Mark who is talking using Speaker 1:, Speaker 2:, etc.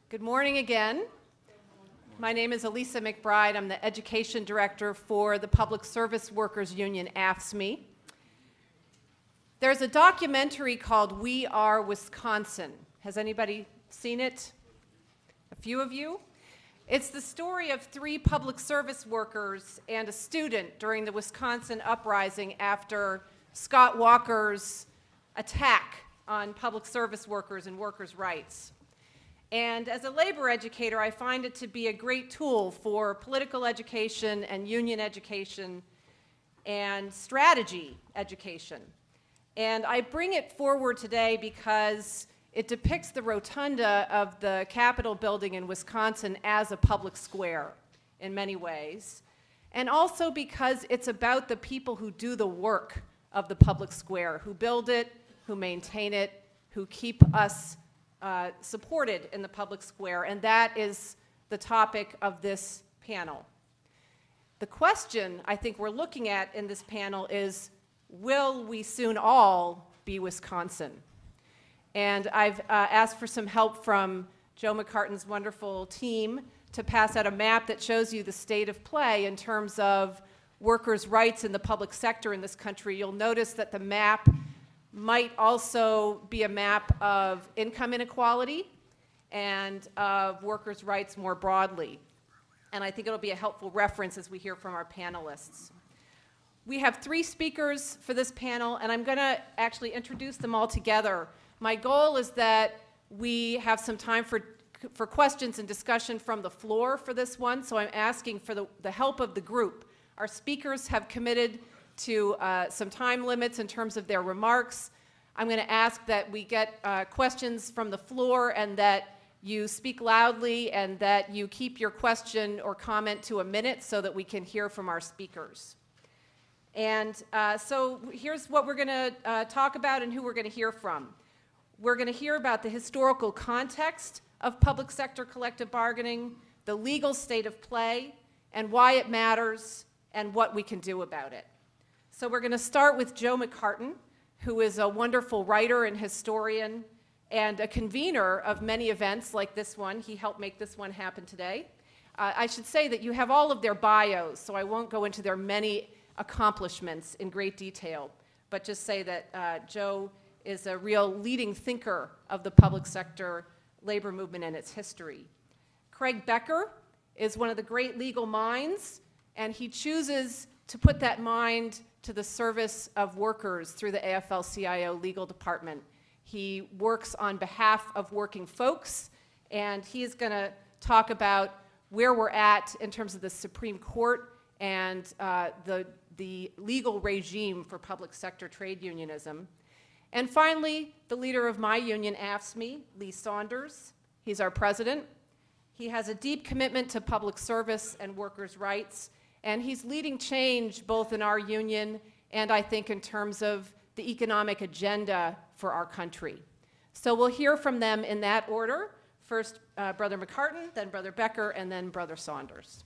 Speaker 1: Good morning again. My name is Elissa McBride. I'm the Education Director for the Public Service Workers Union, AFSCME. There's a documentary called We Are Wisconsin. Has anybody seen it? A few of you? It's the story of 3 public service workers and a student during the Wisconsin uprising after Scott Walker's attack on public service workers and workers' rights. And as a labor educator, I find it to be a great tool for political education and union education and strategy education. And I bring it forward today because it depicts the rotunda of the Capitol building in Wisconsin as a public square in many ways, and also because it's about the people who do the work of the public square, who build it, who maintain it, who keep us supported in the public square, and that is the topic of this panel. The question I think we're looking at in this panel is, will we soon all be Wisconsin? And I've asked for some help from Joe McCartan's wonderful team to pass out a map that shows you the state of play in terms of workers' rights in the public sector in this country. You'll notice that the map might also be a map of income inequality and of workers' rights more broadly. And I think it'll be a helpful reference as we hear from our panelists. We have 3 speakers for this panel, and I'm going to actually introduce them all together. My goal is that we have some time for questions and discussion from the floor for this one, so I'm asking for the help of the group. Our speakers have committed to some time limits in terms of their remarks. I'm going to ask that we get questions from the floor and that you speak loudly and that you keep your question or comment to a minute so that we can hear from our speakers. And so here's what we're going to talk about and who we're going to hear from. We're going to hear about the historical context of public sector collective bargaining, the legal state of play, and why it matters and what we can do about it. So we're going to start with Joe McCartan, who is a wonderful writer and historian and a convener of many events like this one. He helped make this one happen today. I should say that you have all of their bios, so I won't go into their many accomplishments in great detail, but just say that Joe is a real leading thinker of the public sector labor movement and its history. Craig Becker is one of the great legal minds, and he chooses to put that mind to the service of workers through the AFL-CIO legal department. He works on behalf of working folks, and he is going to talk about where we're at in terms of the Supreme Court and the legal regime for public sector trade unionism. And finally, the leader of my union, AFSCME, Lee Saunders. He's our president. He has a deep commitment to public service and workers' rights, and he's leading change both in our union and I think in terms of the economic agenda for our country. So we'll hear from them in that order. First, Brother McCartan, then Brother Becker, and then Brother Saunders.